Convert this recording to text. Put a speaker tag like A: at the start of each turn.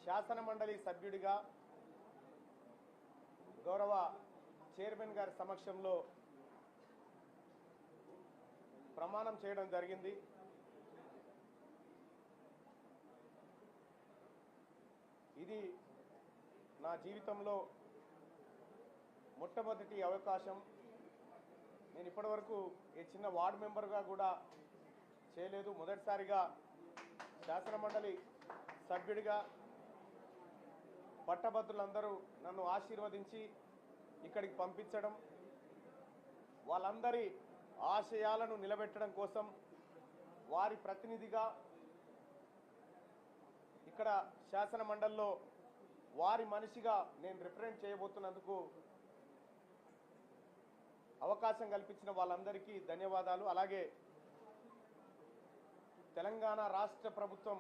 A: శాసన మండలి సభ్యుడిగా గౌరవ చైర్మన్ గారి సమక్షంలో ప్రమాణం చేయడం జరిగింది. ఇది నా జీవితంలో మొట్టమొదటి అవకాశం. నేను ఇప్పటివరకు ఏ చిన్న వార్డు మెంబర్గా కూడా చేయలేదు. మొదటిసారిగా శాసనమండలి సభ్యుడిగా పట్టభద్రులందరూ నన్ను ఆశీర్వదించి ఇక్కడికి పంపించడం, వాళ్ళందరి ఆశయాలను నిలబెట్టడం కోసం వారి ప్రతినిధిగా ఇక్కడ శాసన మండలిలో వారి మనిషిగా నేను రిప్రజెంట్ చేయబోతున్నందుకు అవకాశం కల్పించిన వాళ్ళందరికీ ధన్యవాదాలు. అలాగే తెలంగాణ రాష్ట్ర ప్రభుత్వం